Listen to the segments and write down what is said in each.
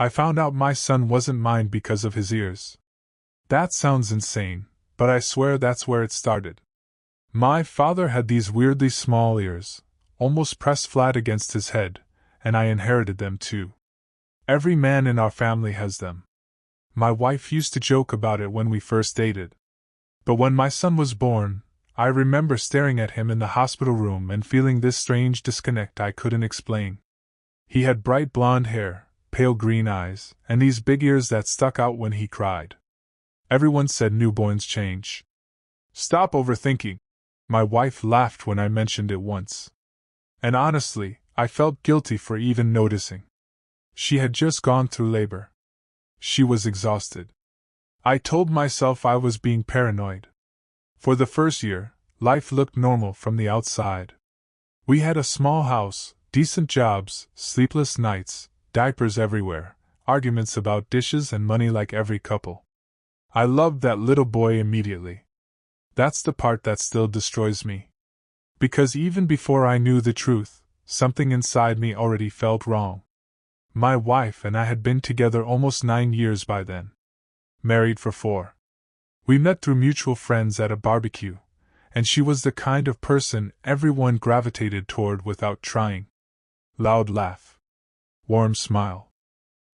I found out my son wasn't mine because of his ears. That sounds insane, but I swear that's where it started. My father had these weirdly small ears, almost pressed flat against his head, and I inherited them too. Every man in our family has them. My wife used to joke about it when we first dated. But when my son was born, I remember staring at him in the hospital room and feeling this strange disconnect I couldn't explain. He had bright blonde hair, pale green eyes, and these big ears that stuck out when he cried. Everyone said newborns change. Stop overthinking. My wife laughed when I mentioned it once. And honestly, I felt guilty for even noticing. She had just gone through labor. She was exhausted. I told myself I was being paranoid. For the first year, life looked normal from the outside. We had a small house, decent jobs, sleepless nights, diapers everywhere, arguments about dishes and money like every couple. I loved that little boy immediately. That's the part that still destroys me. Because even before I knew the truth, something inside me already felt wrong. My wife and I had been together almost 9 years by then. Married for 4. We met through mutual friends at a barbecue, and she was the kind of person everyone gravitated toward without trying. Loud laugh. Warm smile.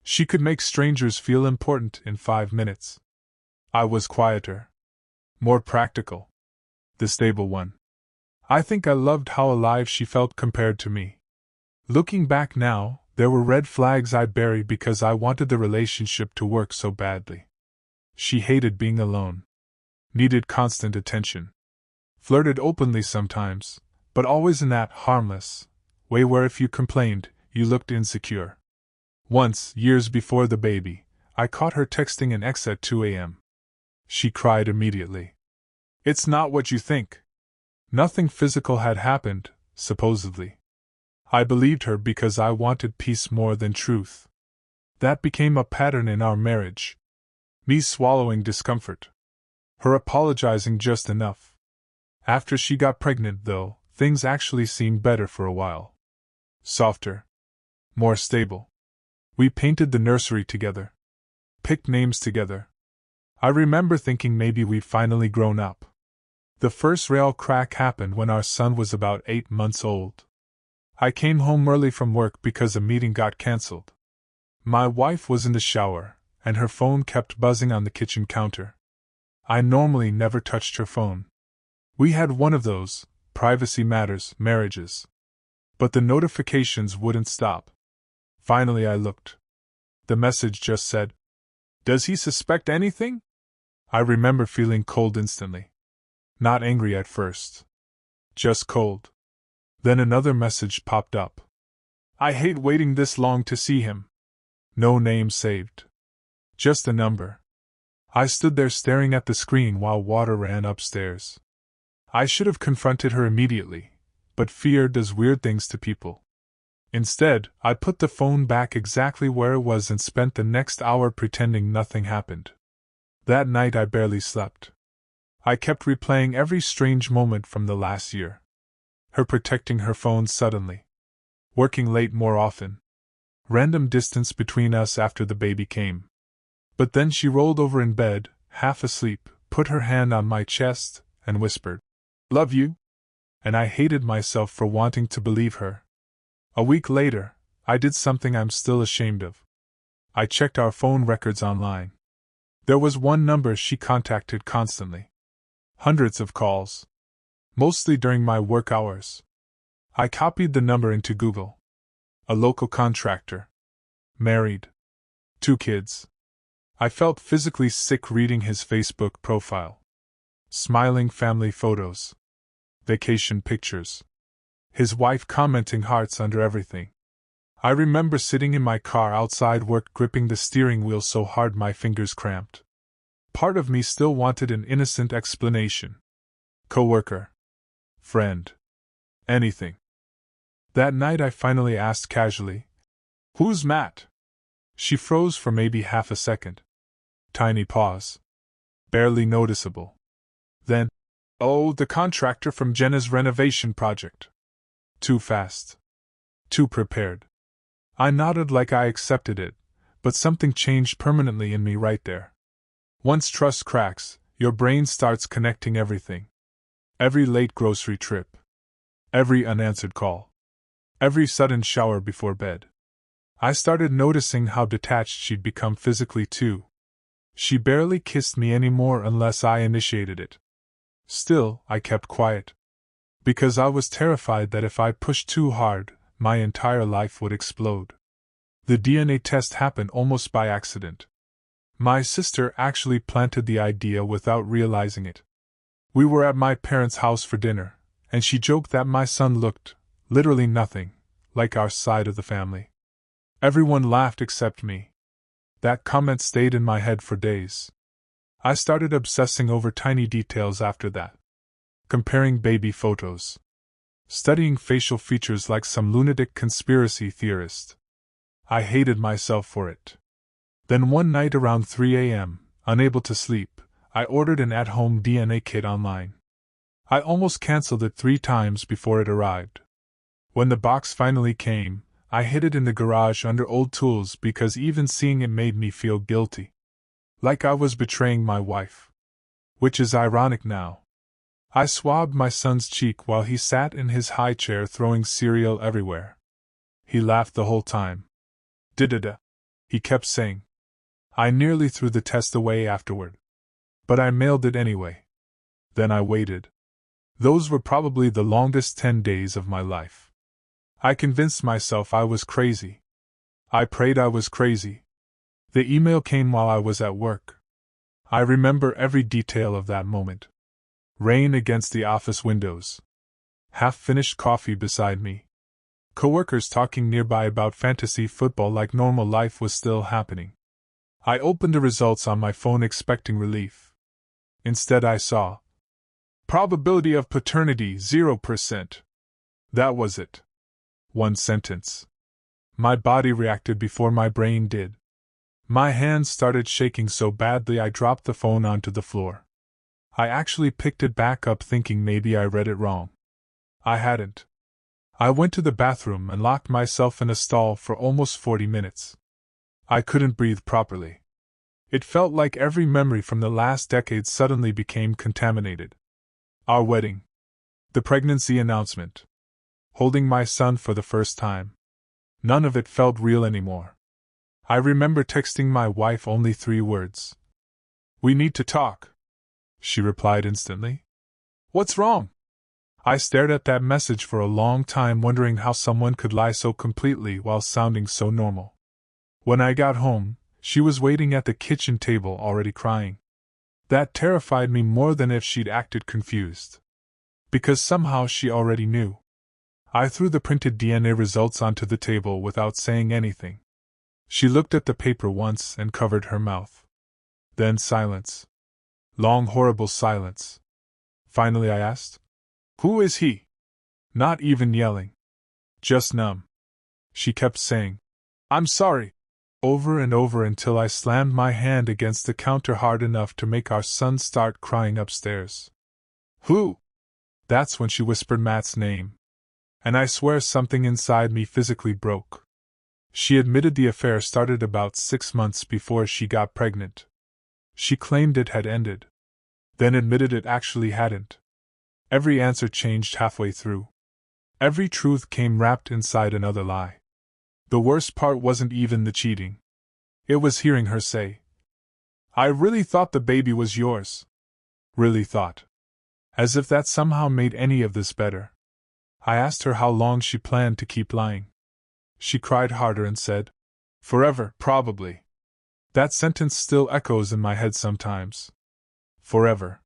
She could make strangers feel important in 5 minutes. I was quieter. More practical. The stable one. I think I loved how alive she felt compared to me. Looking back now, there were red flags I buried because I wanted the relationship to work so badly. She hated being alone. Needed constant attention. Flirted openly sometimes, but always in that harmless way where if you complained, you looked insecure. Once, years before the baby, I caught her texting an ex at 2 a.m. She cried immediately. It's not what you think. Nothing physical had happened, supposedly. I believed her because I wanted peace more than truth. That became a pattern in our marriage. Me swallowing discomfort. Her apologizing just enough. After she got pregnant, though, things actually seemed better for a while. Softer. More stable. We painted the nursery together. Picked names together. I remember thinking maybe we'd finally grown up. The first real crack happened when our son was about 8 months old. I came home early from work because a meeting got cancelled. My wife was in the shower, and her phone kept buzzing on the kitchen counter. I normally never touched her phone. We had one of those, privacy matters, marriages. But the notifications wouldn't stop. Finally I looked. The message just said, "Does he suspect anything?" I remember feeling cold instantly. Not angry at first. Just cold. Then another message popped up. "I hate waiting this long to see him." No name saved. Just a number. I stood there staring at the screen while water ran upstairs. I should have confronted her immediately, but fear does weird things to people. Instead, I put the phone back exactly where it was and spent the next hour pretending nothing happened. That night I barely slept. I kept replaying every strange moment from the last year. Her protecting her phone suddenly. Working late more often. Random distance between us after the baby came. But then she rolled over in bed, half asleep, put her hand on my chest, and whispered, "Love you?" And I hated myself for wanting to believe her. A week later, I did something I'm still ashamed of. I checked our phone records online. There was one number she contacted constantly. Hundreds of calls. Mostly during my work hours. I copied the number into Google. A local contractor. Married. 2 kids. I felt physically sick reading his Facebook profile. Smiling family photos. Vacation pictures. His wife commenting hearts under everything. I remember sitting in my car outside work gripping the steering wheel so hard my fingers cramped. Part of me still wanted an innocent explanation. Coworker. Friend. Anything. That night I finally asked casually, "Who's Matt?" She froze for maybe half a second. Tiny pause. Barely noticeable. Then, "Oh, the contractor from Jenna's renovation project." Too fast. Too prepared. I nodded like I accepted it, but something changed permanently in me right there. Once trust cracks, your brain starts connecting everything. Every late grocery trip. Every unanswered call. Every sudden shower before bed. I started noticing how detached she'd become physically too. She barely kissed me anymore unless I initiated it. Still, I kept quiet. Because I was terrified that if I pushed too hard, my entire life would explode. The DNA test happened almost by accident. My sister actually planted the idea without realizing it. We were at my parents' house for dinner, and she joked that my son looked, literally nothing, like our side of the family. Everyone laughed except me. That comment stayed in my head for days. I started obsessing over tiny details after that. Comparing baby photos. Studying facial features like some lunatic conspiracy theorist. I hated myself for it. Then one night around 3 a.m., unable to sleep, I ordered an at-home DNA kit online. I almost canceled it 3 times before it arrived. When the box finally came, I hid it in the garage under old tools because even seeing it made me feel guilty. Like I was betraying my wife. Which is ironic now. I swabbed my son's cheek while he sat in his high chair throwing cereal everywhere. He laughed the whole time. "Da-da-da," he kept saying. I nearly threw the test away afterward. But I mailed it anyway. Then I waited. Those were probably the longest 10 days of my life. I convinced myself I was crazy. I prayed I was crazy. The email came while I was at work. I remember every detail of that moment. Rain against the office windows. Half-finished coffee beside me. Coworkers talking nearby about fantasy football like normal life was still happening. I opened the results on my phone expecting relief. Instead I saw, "Probability of paternity 0%. That was it. One sentence. My body reacted before my brain did. My hands started shaking so badly I dropped the phone onto the floor. I actually picked it back up thinking maybe I read it wrong. I hadn't. I went to the bathroom and locked myself in a stall for almost 40 minutes. I couldn't breathe properly. It felt like every memory from the last decade suddenly became contaminated. Our wedding. The pregnancy announcement. Holding my son for the first time. None of it felt real anymore. I remember texting my wife only 3 words. "We need to talk." She replied instantly. "What's wrong?" I stared at that message for a long time wondering how someone could lie so completely while sounding so normal. When I got home, she was waiting at the kitchen table already crying. That terrified me more than if she'd acted confused. Because somehow she already knew. I threw the printed DNA results onto the table without saying anything. She looked at the paper once and covered her mouth. Then silence. Long horrible silence. Finally I asked, "Who is he?" Not even yelling. Just numb. She kept saying, "I'm sorry," over and over until I slammed my hand against the counter hard enough to make our son start crying upstairs. "Who?" That's when she whispered Matt's name. And I swear something inside me physically broke. She admitted the affair started about 6 months before she got pregnant. She claimed it had ended. Then admitted it actually hadn't. Every answer changed halfway through. Every truth came wrapped inside another lie. The worst part wasn't even the cheating. It was hearing her say, "I really thought the baby was yours." Really thought. As if that somehow made any of this better. I asked her how long she planned to keep lying. She cried harder and said, "Forever, probably." That sentence still echoes in my head sometimes. Forever.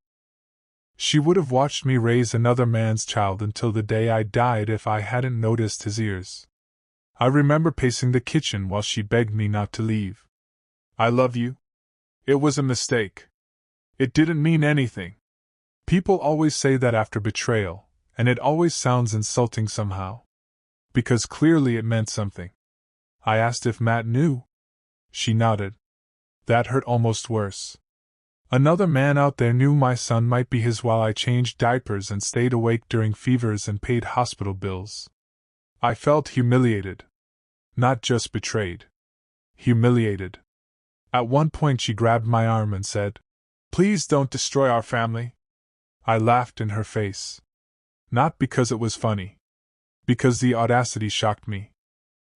She would have watched me raise another man's child until the day I died if I hadn't noticed his ears. I remember pacing the kitchen while she begged me not to leave. "I love you. It was a mistake. It didn't mean anything." People always say that after betrayal, and it always sounds insulting somehow. Because clearly it meant something. I asked if Matt knew. She nodded. That hurt almost worse. Another man out there knew my son might be his while I changed diapers and stayed awake during fevers and paid hospital bills. I felt humiliated. Not just betrayed. humiliated. At one point she grabbed my arm and said, "Please don't destroy our family." I laughed in her face. Not because it was funny. Because the audacity shocked me.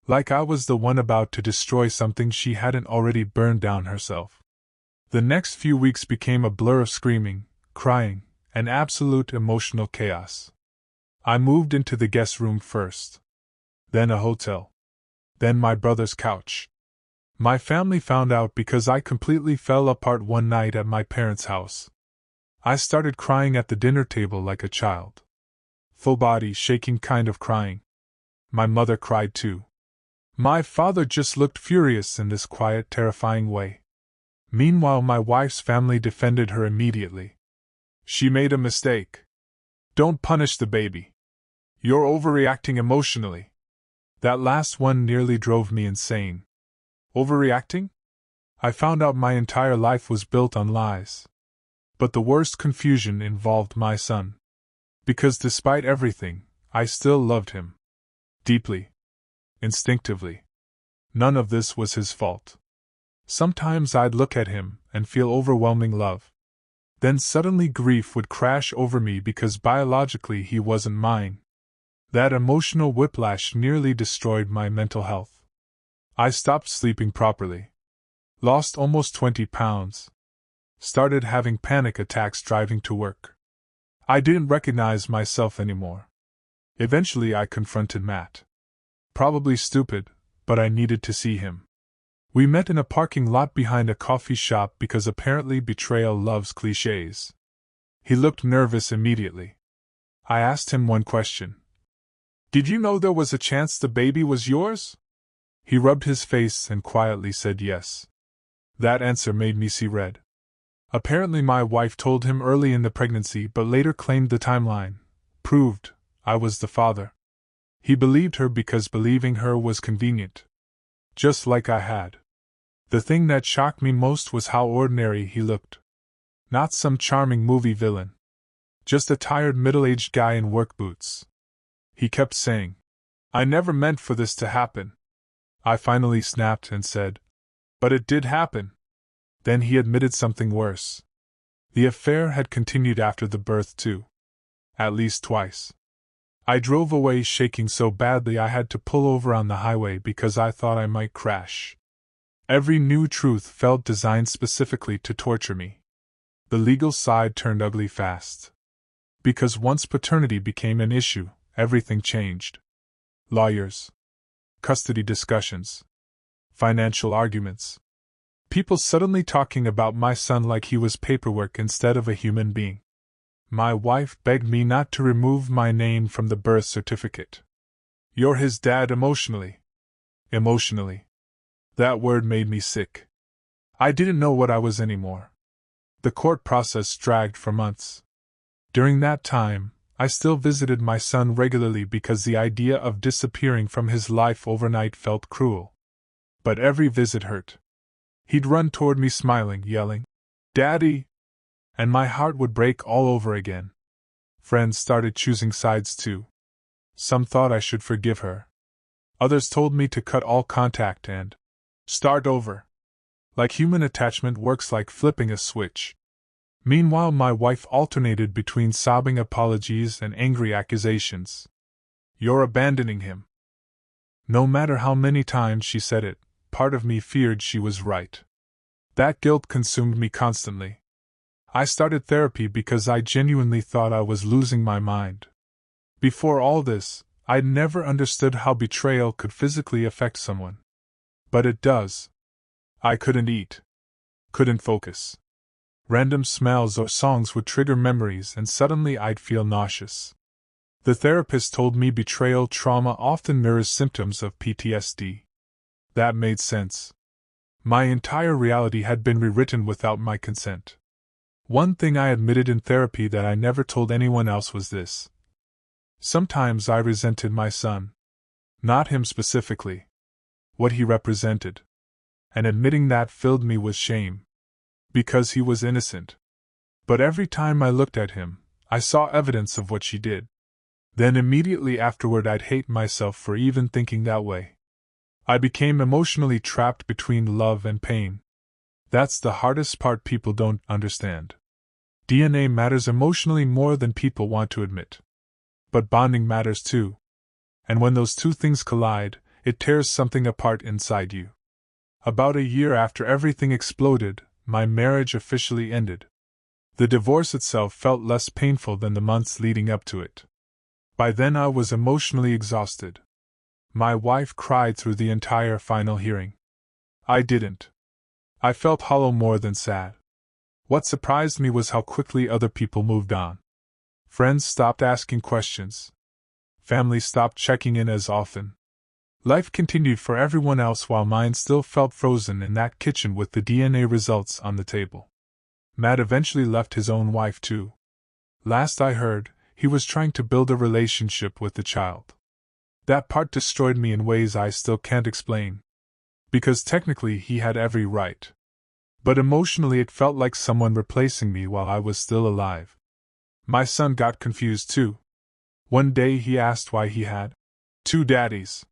Like I was the one about to destroy something she hadn't already burned down herself. The next few weeks became a blur of screaming, crying, and absolute emotional chaos. I moved into the guest room first. Then a hotel. Then my brother's couch. My family found out because I completely fell apart one night at my parents' house. I started crying at the dinner table like a child. Full body shaking kind of crying. My mother cried too. My father just looked furious in this quiet, terrifying way. Meanwhile, my wife's family defended her immediately. "She made a mistake. Don't punish the baby. You're overreacting emotionally." That last one nearly drove me insane. Overreacting? I found out my entire life was built on lies. But the worst confusion involved my son. Because despite everything, I still loved him. Deeply. Instinctively. None of this was his fault. Sometimes I'd look at him and feel overwhelming love. Then suddenly grief would crash over me because biologically he wasn't mine. That emotional whiplash nearly destroyed my mental health. I stopped sleeping properly. Lost almost 20 pounds. Started having panic attacks driving to work. I didn't recognize myself anymore. Eventually I confronted Matt. Probably stupid, but I needed to see him. We met in a parking lot behind a coffee shop because apparently betrayal loves clichés. He looked nervous immediately. I asked him one question. "Did you know there was a chance the baby was yours?" He rubbed his face and quietly said yes. That answer made me see red. Apparently my wife told him early in the pregnancy but later claimed the timeline proved I was the father. He believed her because believing her was convenient. Just like I had. The thing that shocked me most was how ordinary he looked. Not some charming movie villain. Just a tired middle-aged guy in work boots. He kept saying, "I never meant for this to happen." I finally snapped and said, "But it did happen." Then he admitted something worse. The affair had continued after the birth too. At least twice. I drove away shaking so badly I had to pull over on the highway because I thought I might crash. Every new truth felt designed specifically to torture me. The legal side turned ugly fast. Because once paternity became an issue, everything changed. Lawyers. Custody discussions. Financial arguments. People suddenly talking about my son like he was paperwork instead of a human being. My wife begged me not to remove my name from the birth certificate. "You're his dad emotionally." Emotionally. That word made me sick. I didn't know what I was anymore. The court process dragged for months. During that time, I still visited my son regularly because the idea of disappearing from his life overnight felt cruel. But every visit hurt. He'd run toward me smiling, yelling, "Daddy!" And my heart would break all over again. Friends started choosing sides too. Some thought I should forgive her. Others told me to cut all contact and start over. Like human attachment works like flipping a switch. Meanwhile, my wife alternated between sobbing apologies and angry accusations. "You're abandoning him." No matter how many times she said it, part of me feared she was right. That guilt consumed me constantly. I started therapy because I genuinely thought I was losing my mind. Before all this, I'd never understood how betrayal could physically affect someone. But it does. I couldn't eat. Couldn't focus. Random smells or songs would trigger memories and suddenly I'd feel nauseous. The therapist told me betrayal trauma often mirrors symptoms of PTSD. That made sense. My entire reality had been rewritten without my consent. One thing I admitted in therapy that I never told anyone else was this. Sometimes I resented my son. Not him specifically. What he represented. And admitting that filled me with shame. Because he was innocent. But every time I looked at him, I saw evidence of what she did. Then immediately afterward I'd hate myself for even thinking that way. I became emotionally trapped between love and pain. That's the hardest part people don't understand. DNA matters emotionally more than people want to admit. But bonding matters too. And when those two things collide, it tears something apart inside you. About a year after everything exploded, my marriage officially ended. The divorce itself felt less painful than the months leading up to it. By then I was emotionally exhausted. My wife cried through the entire final hearing. I didn't. I felt hollow more than sad. What surprised me was how quickly other people moved on. Friends stopped asking questions. Family stopped checking in as often. Life continued for everyone else while mine still felt frozen in that kitchen with the DNA results on the table. Matt eventually left his own wife too. Last I heard, he was trying to build a relationship with the child. That part destroyed me in ways I still can't explain. Because technically he had every right. But emotionally it felt like someone replacing me while I was still alive. My son got confused too. One day he asked why he had two daddies.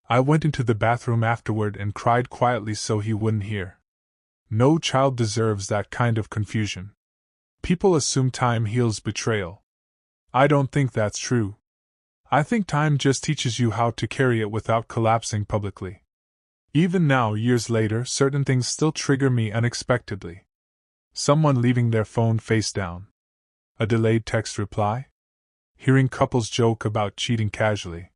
I went into the bathroom afterward and cried quietly so he wouldn't hear. No child deserves that kind of confusion. People assume time heals betrayal. I don't think that's true. I think time just teaches you how to carry it without collapsing publicly. Even now, years later, certain things still trigger me unexpectedly. Someone leaving their phone face down. A delayed text reply. Hearing couples joke about cheating casually.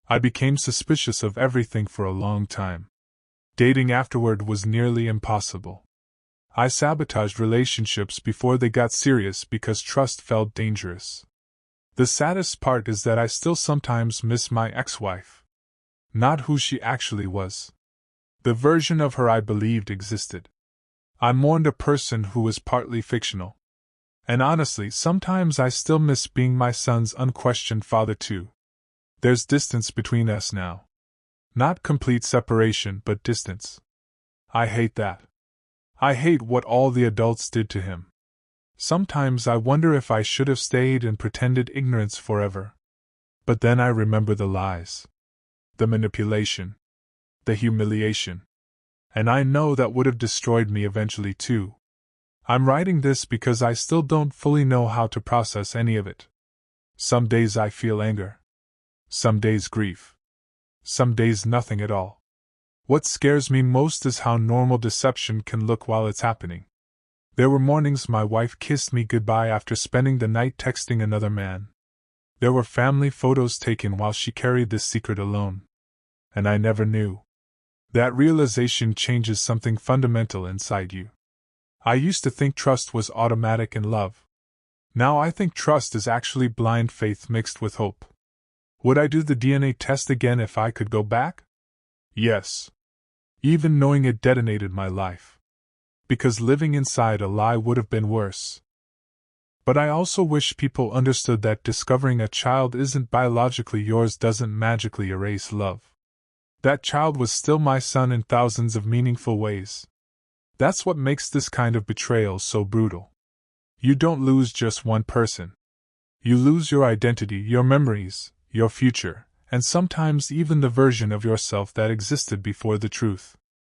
I became suspicious of everything for a long time. Dating afterward was nearly impossible. I sabotaged relationships before they got serious because trust felt dangerous. The saddest part is that I still sometimes miss my ex-wife. Not who she actually was. The version of her I believed existed. I mourned a person who was partly fictional. And honestly, sometimes I still miss being my son's unquestioned father too. There's distance between us now. Not complete separation, but distance. I hate that. I hate what all the adults did to him. Sometimes I wonder if I should have stayed and pretended ignorance forever. But then I remember the lies. The manipulation. The humiliation. And I know that would have destroyed me eventually too. I'm writing this because I still don't fully know how to process any of it. Some days I feel anger. Some days grief. Some days nothing at all. What scares me most is how normal deception can look while it's happening. There were mornings my wife kissed me goodbye after spending the night texting another man. There were family photos taken while she carried this secret alone. And I never knew. That realization changes something fundamental inside you. I used to think trust was automatic in love. Now I think trust is actually blind faith mixed with hope. Would I do the DNA test again if I could go back? Yes. Even knowing it detonated my life. Because living inside a lie would have been worse. But I also wish people understood that discovering a child isn't biologically yours doesn't magically erase love. That child was still my son in thousands of meaningful ways. That's what makes this kind of betrayal so brutal. You don't lose just one person. You lose your identity, your memories, your future, and sometimes even the version of yourself that existed before the truth.